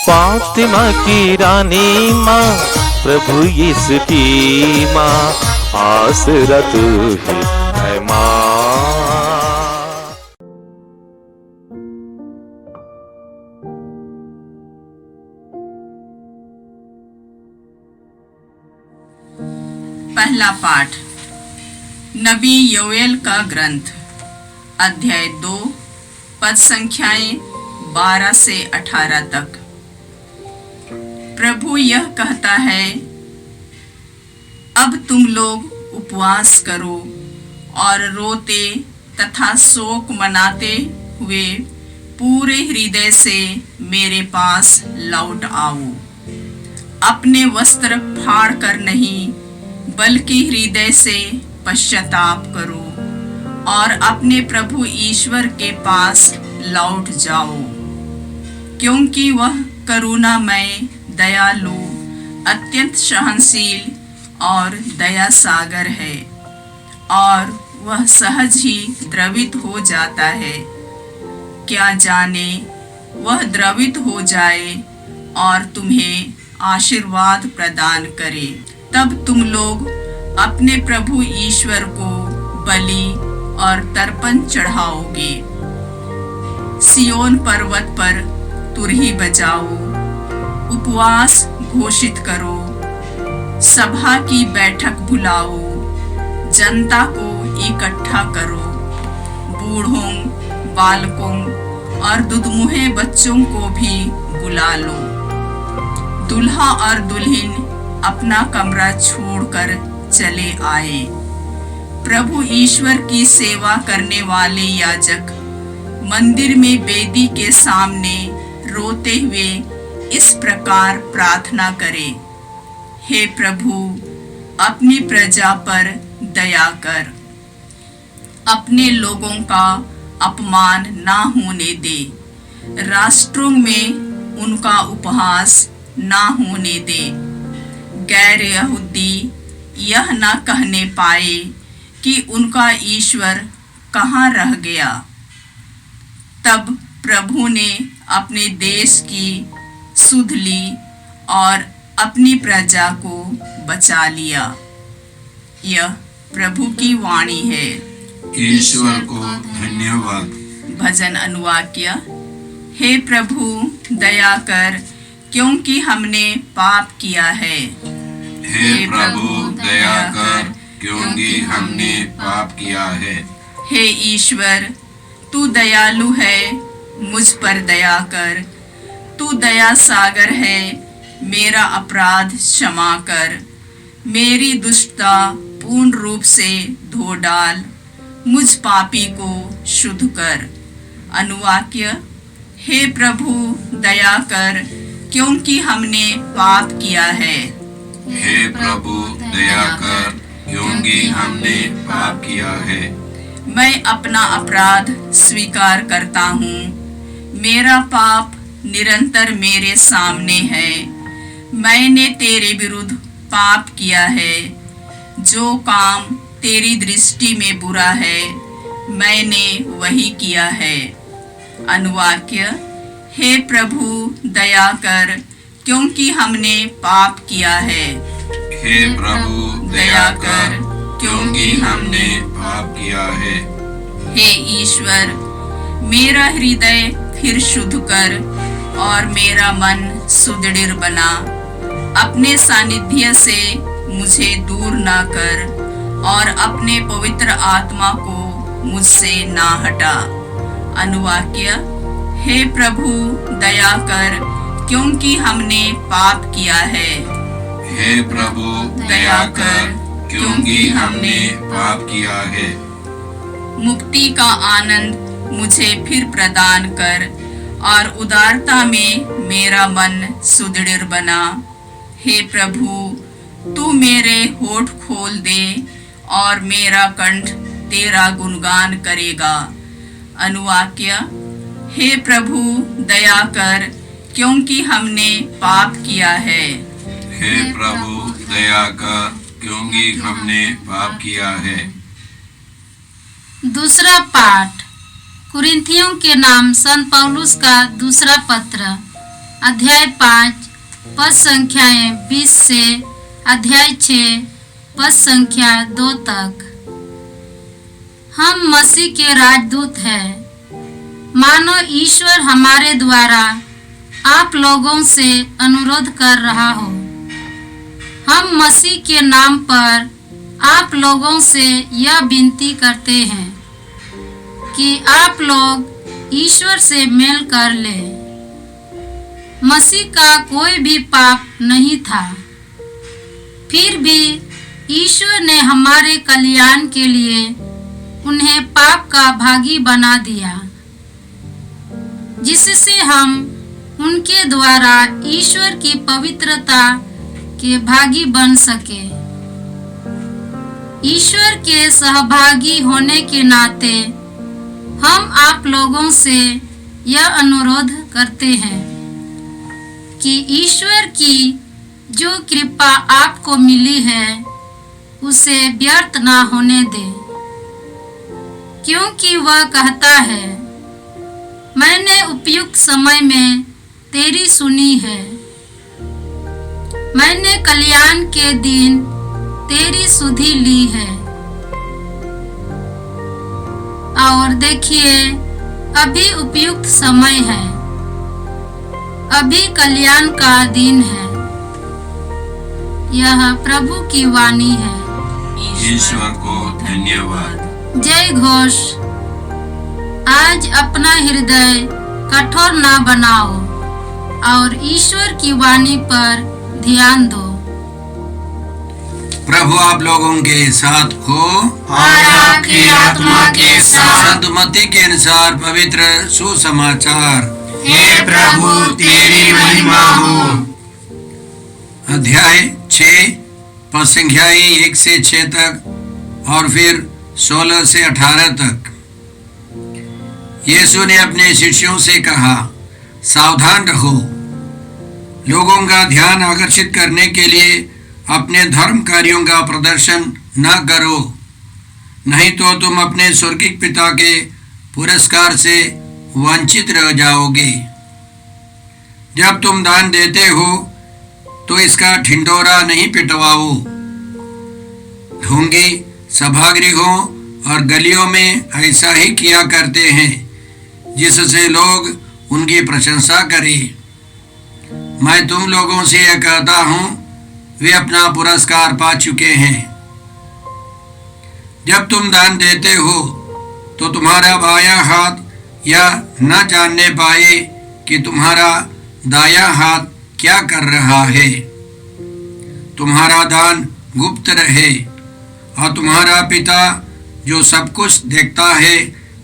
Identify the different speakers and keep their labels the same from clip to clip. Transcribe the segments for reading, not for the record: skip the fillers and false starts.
Speaker 1: फातिमा की रानी माँ, प्रभु यीशु की माँ, आसरा तू ही है माँ।
Speaker 2: पहला पाठ नबी योएल का ग्रंथ, अध्याय 2, पद संख्याएं 12 से 18 तक। प्रभु यह कहता है, अब तुम लोग उपवास करो और रोते तथा शोक मनाते हुए पूरे हृदय से मेरे पास लौट आओ। अपने वस्त्र फाड़ कर नहीं, बल्कि हृदय से पश्चाताप करो और अपने प्रभु ईश्वर के पास लौट जाओ, क्योंकि वह करुणामय, दयालु, अत्यंत सहनशील और दया सागर है और वह सहज ही द्रवित हो जाता है। क्या जाने वह द्रवित हो जाए और तुम्हें आशीर्वाद प्रदान करे। तब तुम लोग अपने प्रभु ईश्वर को बलि और तर्पण चढ़ाओगे। सियोन पर्वत पर तुरही बजाओ, उपवास घोषित करो, सभा की बैठक बुलाओ, जनता को इकट्ठा करो, बूढ़ों, बालकों और दुधमुहे बच्चों को भी बुला लो। दूल्हा और दुल्हन अपना कमरा छोड़कर चले आए। प्रभु ईश्वर की सेवा करने वाले याजक मंदिर में वेदी के सामने रोते हुए इस प्रकार प्रार्थना करें, हे प्रभु, अपनी प्रजा पर दया कर, अपने लोगों का अपमान ना होने दे, राष्ट्रों में उनका उपहास ना होने दे। गैर यहूदी यह ना कहने पाए कि उनका ईश्वर कहाँ रह गया। तब प्रभु ने अपने देश की सुध ली और अपनी प्रजा को बचा लिया। यह प्रभु की वाणी है।
Speaker 3: ईश्वर को धन्यवाद।
Speaker 2: भजन अनुवाक्य। हे प्रभु, दया कर, क्योंकि हमने पाप किया है।
Speaker 3: हे प्रभु, दया कर, क्योंकि हमने पाप किया है।
Speaker 2: हे ईश्वर, तू दयालु है, मुझ पर दया कर। तू दया सागर है, मेरा अपराध क्षमा कर। मेरी दुष्टता पूर्ण रूप से धो डाल, मुझ पापी को शुद्ध कर। अनुवाक्य। हे प्रभु, दया कर, क्योंकि हमने पाप किया है।
Speaker 3: हे प्रभु, दया कर, क्योंकि हमने पाप किया है।
Speaker 2: मैं अपना अपराध स्वीकार करता हूँ, मेरा पाप निरंतर मेरे सामने है। मैंने तेरे विरुद्ध पाप किया है। जो काम तेरी दृष्टि में बुरा है, मैंने वही किया है। अनुवाक्य। हे प्रभु, दया कर, क्योंकि हमने पाप किया है।
Speaker 3: हे प्रभु, दया कर, क्योंकि हमने पाप किया है।
Speaker 2: हे ईश्वर, मेरा हृदय फिर शुद्ध कर और मेरा मन सुदृढ़ बना। अपने सानिध्य से मुझे दूर ना कर और अपने पवित्र आत्मा को मुझसे ना हटा। अनुवाक्य। हे प्रभु, दया कर, क्योंकि हमने पाप किया है।
Speaker 3: हे प्रभु, दया कर, क्योंकि हमने पाप किया है।
Speaker 2: मुक्ति का आनंद मुझे फिर प्रदान कर और उदारता में मेरा मन सुदृढ़ बना। हे प्रभु, तू मेरे होठ खोल दे और मेरा कंठ तेरा गुणगान करेगा। अनुवाक्य। हे प्रभु, दया कर, क्योंकि हमने पाप किया है।
Speaker 3: हे प्रभु, दया कर, क्योंकि हमने पाप किया है।
Speaker 4: दूसरा पाठ कुरिन्थियों के नाम संत पौलुस का दूसरा पत्र, अध्याय 5 पद संख्याएं 20 से अध्याय 6 पद संख्या 2 तक। हम मसीह के राजदूत हैं। मानो ईश्वर हमारे द्वारा आप लोगों से अनुरोध कर रहा हो। हम मसीह के नाम पर आप लोगों से यह विनती करते हैं कि आप लोग ईश्वर से मेल कर ले। मसीह का कोई भी पाप नहीं था, फिर भी ईश्वर ने हमारे कल्याण के लिए उन्हें पाप का भागी बना दिया, जिससे हम उनके द्वारा ईश्वर की पवित्रता के भागी बन सके। ईश्वर के सहभागी होने के नाते हम आप लोगों से यह अनुरोध करते हैं कि ईश्वर की जो कृपा आपको मिली है उसे व्यर्थ ना होने दे, क्योंकि वह कहता है, मैंने उपयुक्त समय में तेरी सुनी है। मैंने कल्याण के दिन तेरी सुधि ली है। और देखिए, अभी उपयुक्त समय है, अभी कल्याण का दिन है। यह प्रभु की वाणी है।
Speaker 3: ईश्वर को धन्यवाद।
Speaker 4: जय घोष। आज अपना हृदय कठोर ना बनाओ और ईश्वर की वाणी पर ध्यान दो।
Speaker 5: प्रभु आप लोगों के साथ हो
Speaker 4: और आपकी आत्मा के साथ।
Speaker 5: संत मत्ती के अनुसार पवित्र सुसमाचार।
Speaker 3: हे प्रभु तेरी महिमा हो।
Speaker 5: अध्याय 6 पद संख्याएं 1 से 6 तक और फिर 16 से 18 तक। यीशु ने अपने शिष्यों से कहा, सावधान रहो। लोगों का ध्यान आकर्षित करने के लिए अपने धर्म कार्यों का प्रदर्शन न करो, नहीं तो तुम अपने स्वर्गीय पिता के पुरस्कार से वंचित रह जाओगे। जब तुम दान देते हो तो इसका ढिंढोरा नहीं पिटवाओ। ढोंगी सभागृहों और गलियों में ऐसा ही किया करते हैं, जिससे लोग उनकी प्रशंसा करें। मैं तुम लोगों से यह कहता हूँ, वे अपना पुरस्कार पा चुके हैं। जब तुम दान देते हो तो तुम्हारा बायां हाथ यह न जानने पाए कि तुम्हारा दायां हाथ क्या कर रहा है। तुम्हारा दान गुप्त रहे और तुम्हारा पिता जो सब कुछ देखता है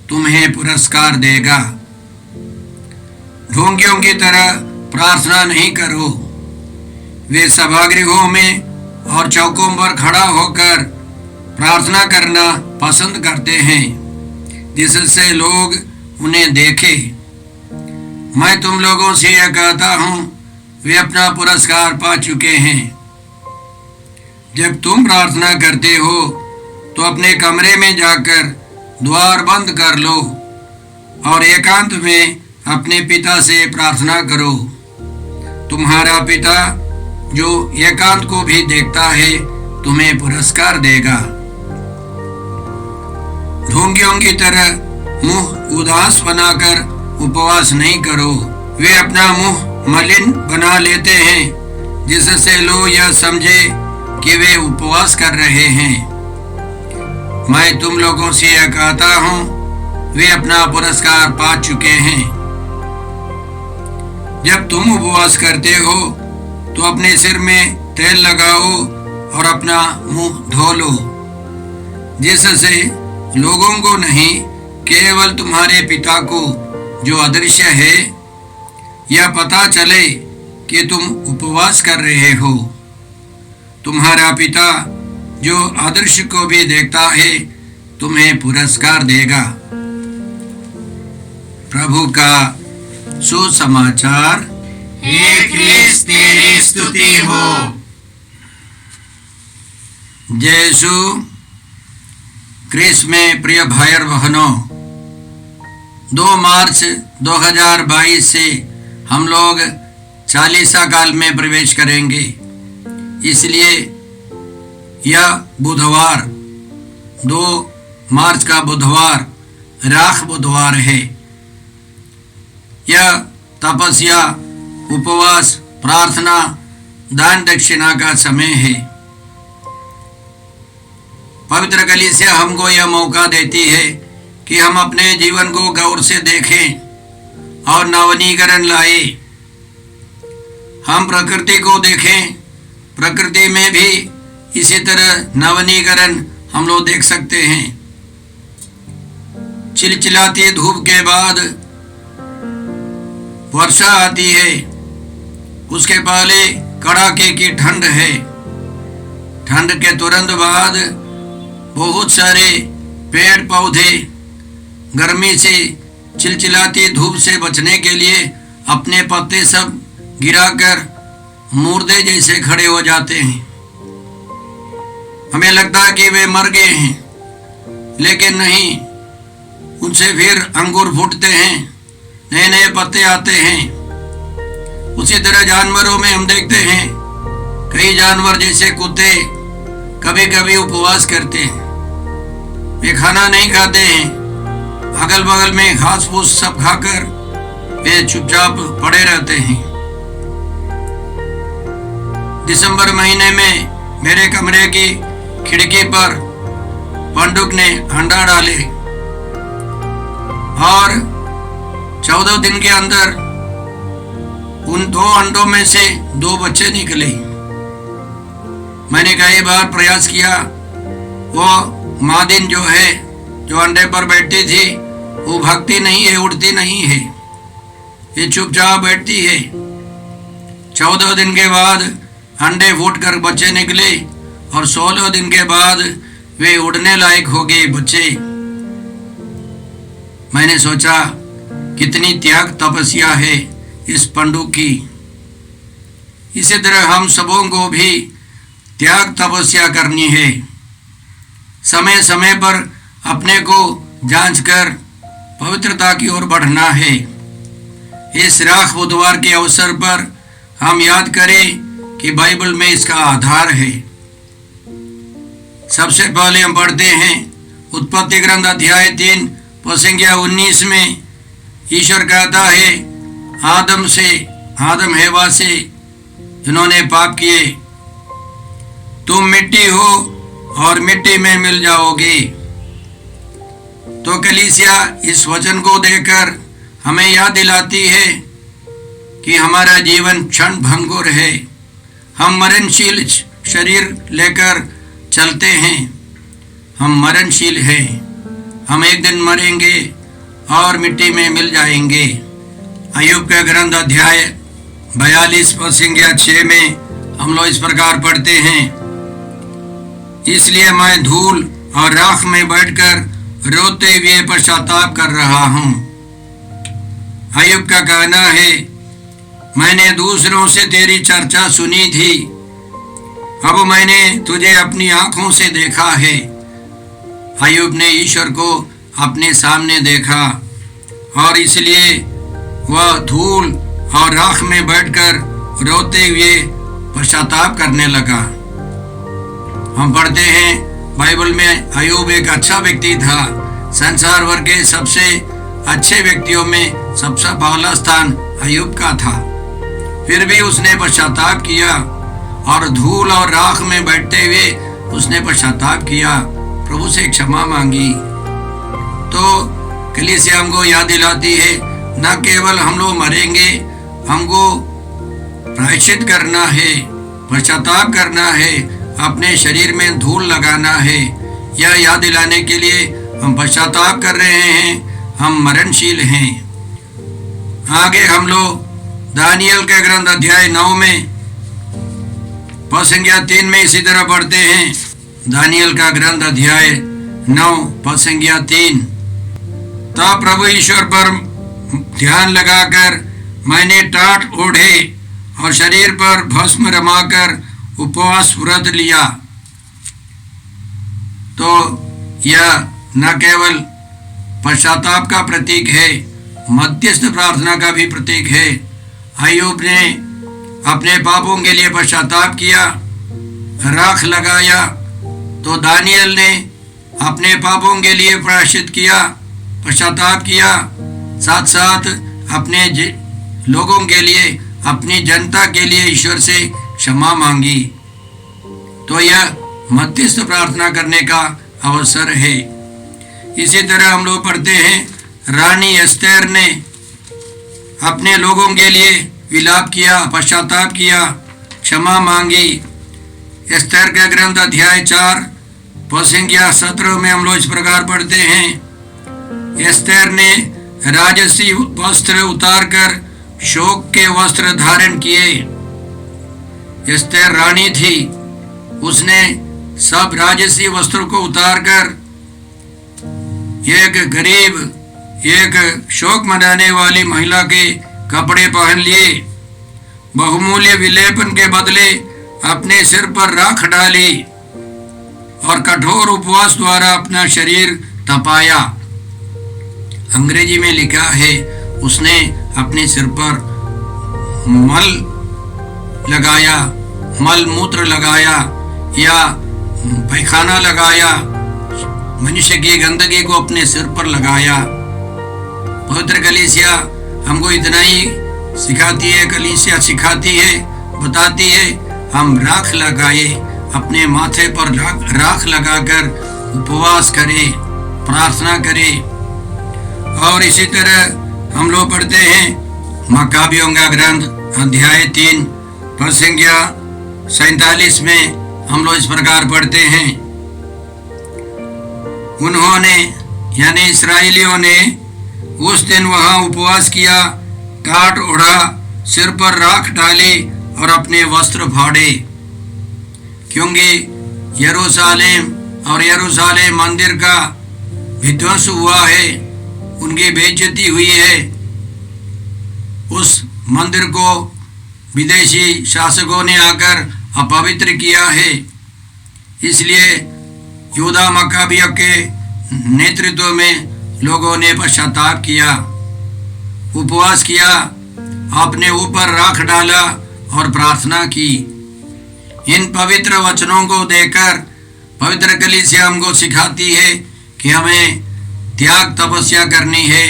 Speaker 5: तुम्हें पुरस्कार देगा। ढोंगियों की तरह प्रार्थना नहीं करो। वे सभागृहों में और चौकों पर खड़ा होकर प्रार्थना करना पसंद करते हैं, जिससे लोग उन्हें देखें। मैं तुम लोगों से यह कहता हूँ, वे अपना पुरस्कार पा चुके हैं। जब तुम प्रार्थना करते हो तो अपने कमरे में जाकर द्वार बंद कर लो और एकांत में अपने पिता से प्रार्थना करो। तुम्हारा पिता जो एकांत को भी देखता है तुम्हें पुरस्कार देगा। ढोंगियों की तरह मुंह उदास बनाकर उपवास नहीं करो। वे अपना मुंह मलिन बना लेते हैं, जिससे लोग यह समझे कि वे उपवास कर रहे हैं। मैं तुम लोगों से यह कहता हूँ, वे अपना पुरस्कार पा चुके हैं। जब तुम उपवास करते हो तो अपने सिर में तेल लगाओ और अपना मुंह धो लो, जिससे लोगों को नहीं, केवल तुम्हारे पिता को जो अदृश्य है यह पता चले कि तुम उपवास कर रहे हो। तुम्हारा पिता जो अदृश्य को भी देखता है तुम्हें पुरस्कार देगा। प्रभु का सुसमाचार।
Speaker 3: हे क्रिस्त तेरी स्तुति हो।
Speaker 5: जय यीशु क्रिस्त में प्रिय भाई और बहनों, 2 मार्च 2022 से हम लोग 40 काल में प्रवेश करेंगे। इसलिए यह बुधवार 2 मार्च का बुधवार राख बुधवार है। यह तपस्या, उपवास, प्रार्थना, दान दक्षिणा का समय है। पवित्र कलीसिया हमको यह मौका देती है कि हम अपने जीवन को गौर से देखें और नवनीकरण लाए। हम प्रकृति को देखें, प्रकृति में भी इसी तरह नवनीकरण हम लोग देख सकते हैं। चिलचिलाती धूप के बाद वर्षा आती है, उसके पहले कड़ाके की ठंड है। ठंड के तुरंत बाद बहुत सारे पेड़ पौधे गर्मी से, चिलचिलाती धूप से बचने के लिए अपने पत्ते सब गिराकर मुर्दे जैसे खड़े हो जाते हैं। हमें लगता है कि वे मर गए हैं, लेकिन नहीं, उनसे फिर अंकुर फूटते हैं, नए नए पत्ते आते हैं। उसी तरह जानवरों में हम देखते हैं कई जानवर जैसे कुत्ते कभी कभी उपवास करते हैं। वे खाना नहीं खाते हैं, अगल बगल में घास फूस सब खाकर वे चुपचाप पड़े रहते हैं। दिसंबर महीने में मेरे कमरे की खिड़की पर पंडुक ने अंडा डाले और 14 दिन के अंदर उन 2 अंडों में से 2 बच्चे निकले। मैंने कई बार प्रयास किया, वो मादिन जो है, जो अंडे पर बैठती थी, वो भागती नहीं है, उड़ती नहीं है, ये चुपचाप बैठती है। 14 दिन के बाद अंडे फूटकर बच्चे निकले और 16 दिन के बाद वे उड़ने लायक हो गए बच्चे। मैंने सोचा कितनी त्याग तपस्या है इस पंडुक की। इसी तरह हम सबों को भी त्याग तपस्या करनी है। समय समय पर अपने को जांचकर पवित्रता की ओर बढ़ना है। इस राख बुधवार के अवसर पर हम याद करें कि बाइबल में इसका आधार है। सबसे पहले हम पढ़ते हैं उत्पत्ति ग्रंथ अध्याय 3 संख्या 19 में ईश्वर कहता है आदम हेवा से जिन्होंने पाप किए, तुम मिट्टी हो और मिट्टी में मिल जाओगे। तो कलीसिया इस वचन को देकर हमें याद दिलाती है कि हमारा जीवन क्षण भंगुर है। हम मरणशील शरीर लेकर चलते हैं, हम मरणशील हैं। हम एक दिन मरेंगे और मिट्टी में मिल जाएंगे। अय्यूब का ग्रंथ अध्याय 42 संख्या 6 में हम लोग इस प्रकार पढ़ते हैं, इसलिए मैं धूल और राख में बैठकर रोते हुए पश्चाताप कर रहा हूँ। अय्यूब का कहना है, मैंने दूसरों से तेरी चर्चा सुनी थी, अब मैंने तुझे अपनी आंखों से देखा है। अय्यूब ने ईश्वर को अपने सामने देखा और इसलिए वह धूल और राख में बैठकर रोते हुए पश्चाताप करने लगा। हम पढ़ते हैं बाइबल में अय्यूब एक अच्छा व्यक्ति था। संसार भर के सबसे अच्छे व्यक्तियों में सबसे पहला स्थान अय्यूब का था। फिर भी उसने पश्चाताप किया और धूल और राख में बैठते हुए उसने पश्चाताप किया, प्रभु से क्षमा मांगी। तो कलीसिया हमको याद दिलाती है, न केवल हम लोग मरेंगे, हमको प्रायश्चित करना है, पश्चाताप करना है, अपने शरीर में धूल लगाना है। यह याद दिलाने के लिए हम पश्चाताप कर रहे हैं, हम मरणशील हैं। आगे हम लोग दानियल के ग्रंथ अध्याय 9 में संख्या 3 में इसी तरह पढ़ते हैं। दानियल का ग्रंथ अध्याय 9 संख्या 3, तब प्रभु ईश्वर पर ध्यान लगाकर मैंने टाट ओढ़े और शरीर पर भस्म रमाकर उपवास व्रत लिया। तो यह न केवल पश्चाताप का प्रतीक है, मध्यस्थ प्रार्थना का भी प्रतीक है। अय्यूब ने अपने पापों के लिए पश्चाताप किया, राख लगाया, तो दानियल ने अपने पापों के लिए प्रायश्चित किया, पश्चाताप किया, साथ साथ अपने लोगों के लिए, अपनी जनता के लिए ईश्वर से क्षमा मांगी। तो यह मध्यस्थ प्रार्थना करने का अवसर है। इसी तरह हम लोग पढ़ते हैं, रानी एस्तेर ने अपने लोगों के लिए विलाप किया, पश्चाताप किया, क्षमा मांगी। एस्तेर का ग्रंथ अध्याय 4 पद संख्या 17 में हम लोग इस प्रकार पढ़ते हैं, एस्तेर ने राजसी वस्त्र उतारकर शोक के वस्त्र धारण किए। एस्तेर रानी थी, उसने सब राजसी वस्त्रों को उतारकर एक गरीब, एक शोक मनाने वाली महिला के कपड़े पहन लिए। बहुमूल्य विलेपन के बदले अपने सिर पर राख डाली और कठोर उपवास द्वारा अपना शरीर तपाया। अंग्रेजी में लिखा है, उसने अपने सिर पर मल लगाया, मल मूत्र लगाया या पैखाना लगाया, मनुष्य की गंदगी को अपने सिर पर लगाया। पवित्र कलीसिया हमको इतना ही सिखाती है, कलीसिया सिखाती है, बताती है, हम राख लगाए, अपने माथे पर राख लगाकर उपवास करें, प्रार्थना करें। और इसी तरह हम लोग पढ़ते हैं, मकाबियों का ग्रंथ अध्याय 3 पद संख्या 47 में हम लोग इस प्रकार पढ़ते हैं, उन्होंने यानी इस्राएलियों ने उस दिन वहां उपवास किया, टाट ओढ़ा, सिर पर राख डाली और अपने वस्त्र फाड़े, क्योंकि यरूशलेम और यरूशलेम मंदिर का विध्वंस हुआ है, उनकी बेइज्जती हुई है। उस मंदिर को विदेशी शासकों ने आकर अपवित्र किया है, इसलिए यहूदा मक्काबियों के नेतृत्व में लोगों ने पश्चाताप किया, उपवास किया, अपने ऊपर राख डाला और प्रार्थना की। इन पवित्र वचनों को देखकर पवित्र कलीसिया हमको सिखाती है कि हमें त्याग तपस्या करनी है,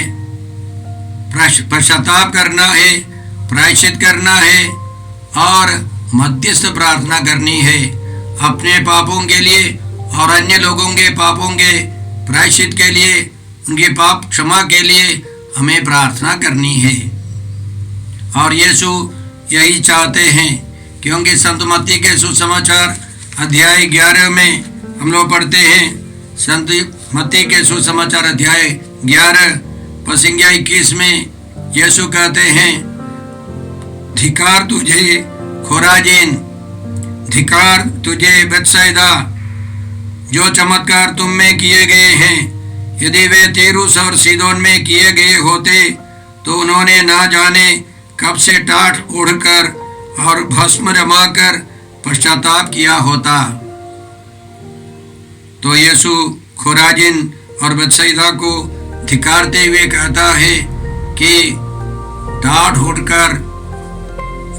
Speaker 5: पश्चाताप करना है, प्रायश्चित करना है और मध्यस्थ प्रार्थना करनी है। अपने पापों के लिए और अन्य लोगों के पापों के प्रायश्चित के लिए, उनके पाप क्षमा के लिए हमें प्रार्थना करनी है। और यीशु यही चाहते हैं, क्योंकि संत मत्ती के सुसमाचार अध्याय 11 में हम लोग पढ़ते हैं, संत मत्ती के सुसमाचार अध्याय 11 पद संख्या 21 में यीशु कहते हैं, धिक्कार तुझे खोराजीन, धिक्कार तुझे बेतसैदा, जो चमत्कार तुम में किए गए हैं, यदि वे तीरुस और सीदोन में किए गए होते तो उन्होंने ना जाने कब से टाट ओढ़कर और भस्म रमाकर पश्चाताप किया होता। तो यीशु खोराजिन और बेतसैदा को धिक्कारते हुए कहता है कि टाट ओढ़कर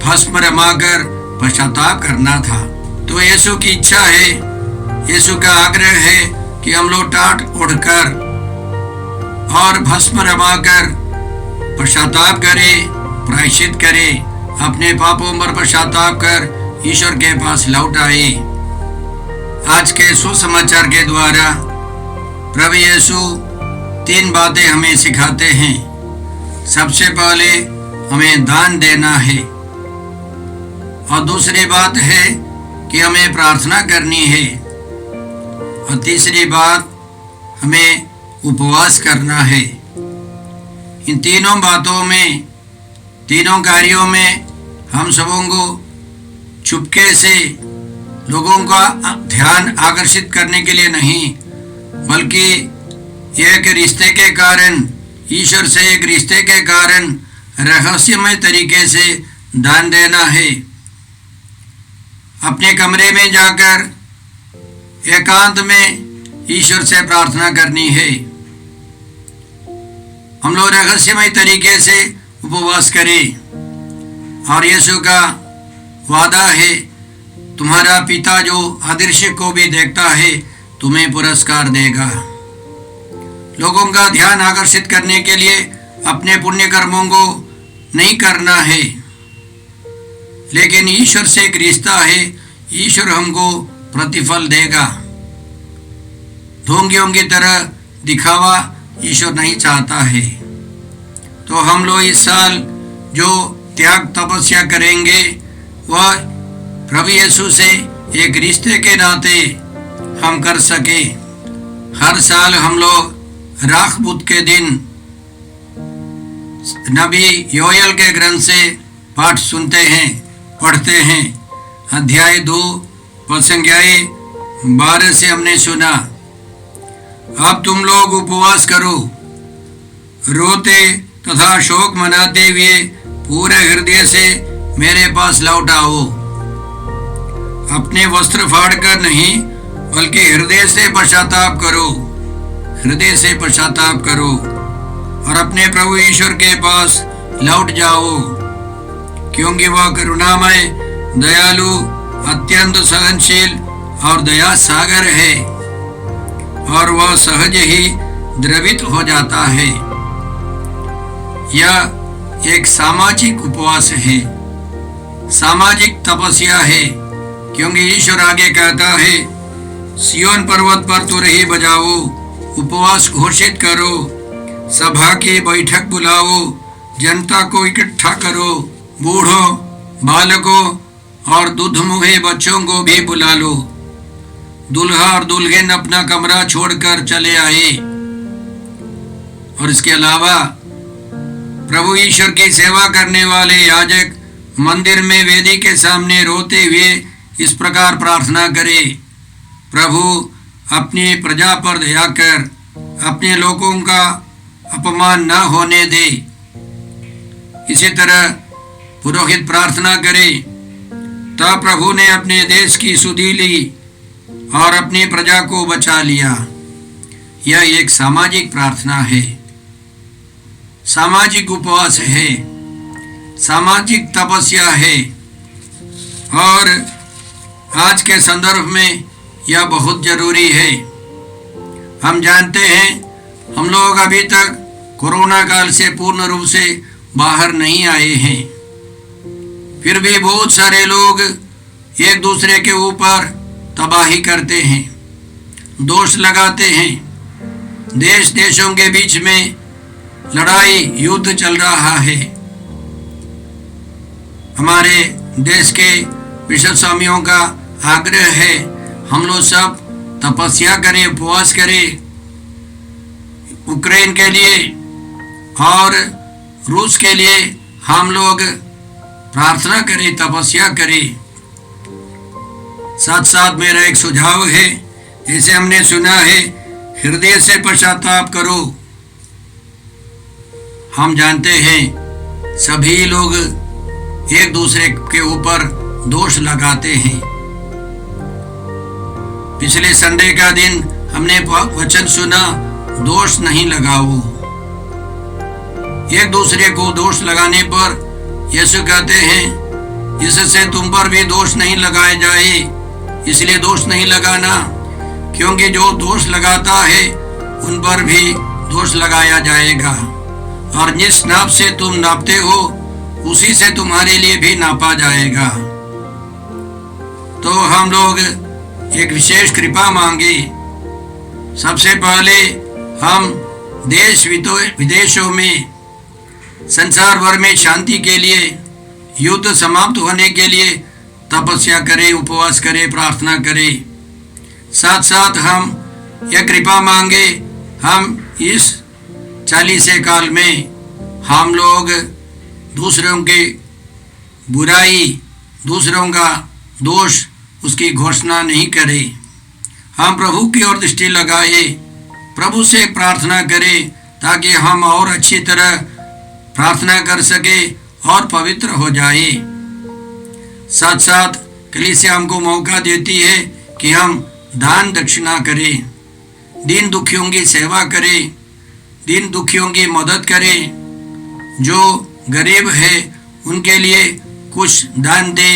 Speaker 5: भस्म रमाकर पश्चाताप करना था। तो यीशु की इच्छा है, यीशु का आग्रह है कि हम लोग टाट ओढ़कर और भस्म रमाकर पश्चाताप करें, प्रायश्चित करें, अपने पापों पर पश्चाताप कर ईश्वर के पास लौट आए। आज के सुसमाचार के द्वारा प्रभु यीशु 3 बातें हमें सिखाते हैं। सबसे पहले हमें दान देना है, और दूसरी बात है कि हमें प्रार्थना करनी है, और तीसरी बात हमें उपवास करना है। इन तीनों बातों में, तीनों कार्यों में हम सबों को चुपके से लोगों का ध्यान आकर्षित करने के लिए नहीं, बल्कि एक रिश्ते के कारण, ईश्वर से एक रिश्ते के कारण रहस्यमय तरीके से दान देना है। अपने कमरे में जाकर एकांत में ईश्वर से प्रार्थना करनी है। हम लोग रहस्यमय तरीके से उपवास करें और यीशु का वादा है, तुम्हारा पिता जो अदृश्य को भी देखता है तुम्हें पुरस्कार देगा। लोगों का ध्यान आकर्षित करने के लिए अपने पुण्य कर्मों को नहीं करना है, लेकिन ईश्वर से एक रिश्ता है, ईश्वर हमको प्रतिफल देगा। ढोंगियों की तरह दिखावा ईश्वर नहीं चाहता है। तो हम लोग इस साल जो त्याग तपस्या करेंगे वह प्रभु यीशु से एक रिश्ते के नाते हम कर सके। हर साल हम लोग राख बुध के दिन नबी योएल के ग्रंथ से पाठ सुनते हैं, पढ़ते हैं। अध्याय 2 पद संख्या 12 से हमने सुना, अब तुम लोग उपवास करो, रोते तथा शोक मनाते हुए पूरे हृदय से मेरे पास लौट आओ। अपने वस्त्र फाड़कर नहीं बल्कि हृदय से पश्चाताप करो, हृदय से पश्चाताप करो और अपने प्रभु ईश्वर के पास लौट जाओ, क्योंकि वह करुणामय, दयालु, अत्यंत सहनशील और दया सागर है और वह सहज ही द्रवित हो जाता है। यह एक सामाजिक उपवास है, सामाजिक तपस्या है, क्योंकि ईश्वर आगे कहता है, सियोन पर्वत पर तुरही बजाओ, उपवास घोषित करो, सभा की बैठक बुलाओ, जनता को इकट्ठा करो, बूढ़ों, बालकों और दुधमुहे बच्चों को भी बुला लो। दुल्हा और दुल्हन अपना कमरा छोड़कर चले आए। और इसके अलावा प्रभु ईश्वर की सेवा करने वाले याजक मंदिर में वेदी के सामने रोते हुए इस प्रकार प्रार्थना करे, प्रभु अपनी प्रजा पर दया कर, अपने लोगों का अपमान न होने दे। इसी तरह पुरोहित प्रार्थना करे, तब प्रभु ने अपने देश की सुधि ली और अपनी प्रजा को बचा लिया। यह एक सामाजिक प्रार्थना है, सामाजिक उपवास है, सामाजिक तपस्या है। और आज के संदर्भ में यह बहुत जरूरी है। हम जानते हैं हम लोग अभी तक कोरोना काल से पूर्ण रूप से बाहर नहीं आए हैं, फिर भी बहुत सारे लोग एक दूसरे के ऊपर तबाही करते हैं, दोष लगाते हैं। देश देशों के बीच में लड़ाई, युद्ध चल रहा है। हमारे देश के विश्व स्वामियों का आग्रह है, हम लोग सब तपस्या करें, उपवास करें यूक्रेन के लिए और रूस के लिए। हम लोग प्रार्थना करें, तपस्या करें। साथ साथ मेरा एक सुझाव है, जैसे हमने सुना है, हृदय से पश्चाताप करो। हम जानते हैं सभी लोग एक दूसरे के ऊपर दोष लगाते हैं। पिछले संडे का दिन हमने वचन सुना, दोष नहीं लगाओ। एक दूसरे को दोष लगाने पर यीशु कहते हैं, इससे तुम पर भी दोष नहीं लगाए जाए, इसलिए दोष नहीं लगाना, क्योंकि जो दोष लगाता है उन पर भी दोष लगाया जाएगा। और जिस नाप से तुम नापते हो उसी से तुम्हारे लिए भी नापा जाएगा। तो हम लोग एक विशेष कृपा मांगे। सबसे पहले हम देश विदेशों में, संसार भर में शांति के लिए, युद्ध समाप्त होने के लिए तपस्या करें, उपवास करें, प्रार्थना करें। साथ साथ हम यह कृपा मांगे, हम इस 40 काल में हम लोग दूसरों की बुराई, दूसरों का दोष, उसकी घोषणा नहीं करें। हम प्रभु की ओर दृष्टि लगाए, प्रभु से प्रार्थना करें, ताकि हम और अच्छी तरह प्रार्थना कर सके और पवित्र हो जाए। साथ साथ कलीसिया हमको मौका देती है कि हम दान दक्षिणा करें, दीन दुखियों की सेवा करें, दीन दुखियों की मदद करें। जो गरीब है उनके लिए कुछ दान दे,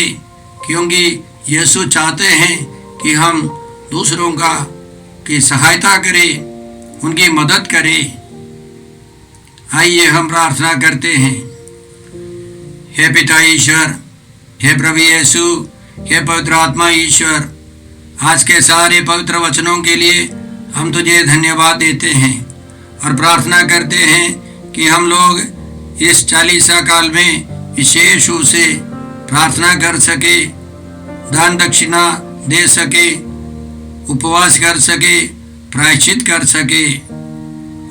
Speaker 5: क्योंकि यीशु चाहते हैं कि हम दूसरों की सहायता करें, उनकी मदद करें। आइए हम प्रार्थना करते हैं। हे पिता ईश्वर, हे प्रभु यीशु, हे पवित्र आत्मा ईश्वर, आज के सारे पवित्र वचनों के लिए हम तुझे धन्यवाद देते हैं और प्रार्थना करते हैं कि हम लोग इस चालीसा काल में विशेष रूप से प्रार्थना कर सके, दान दक्षिणा दे सके, उपवास कर सके, प्रायश्चित कर सके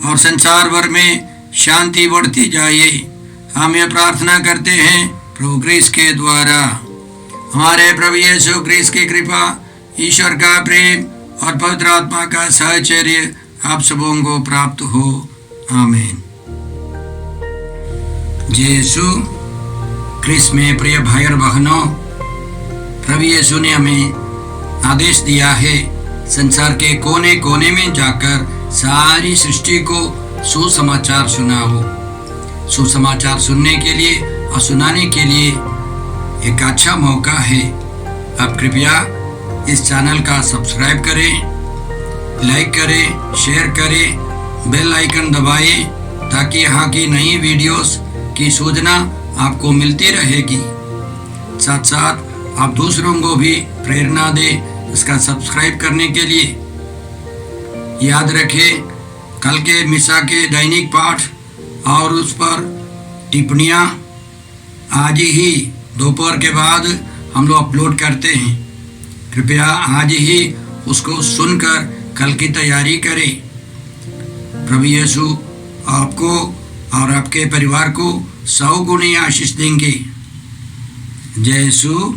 Speaker 5: और संसार भर में शांति बढ़ती जाए। हम ये प्रार्थना करते हैं प्रभु क्रिस्त के द्वारा। हमारे प्रभु यीशु क्रिस्त की कृपा, ईश्वर का प्रेम और पवित्र आत्मा का सहचर्य आप सबों को प्राप्त हो। आमीन। यीशु क्रिस्त में प्रिय भाई और बहनों, प्रभु यीशु ने हमें आदेश दिया है संसार के कोने कोने में जाकर सारी सृष्टि को सुसमाचार सुनाओ। सुसमाचार सुनने के लिए और सुनाने के लिए एक अच्छा मौका है। आप कृपया इस चैनल का सब्सक्राइब करें, लाइक करें, शेयर करें, बेल आइकन दबाएं ताकि यहाँ की नई वीडियोस की सूचना आपको मिलती रहेगी। साथ साथ आप दूसरों को भी प्रेरणा दें इसका सब्सक्राइब करने के लिए। याद रखें, कल के मिसा के दैनिक पाठ और उस पर टिप्पणियाँ आज ही दोपहर के बाद हम लोग अपलोड करते हैं। कृपया आज ही उसको सुनकर कल की तैयारी करें। प्रभु यीशु आपको और आपके परिवार को 100 गुनी आशीष देंगे। जय यीशु।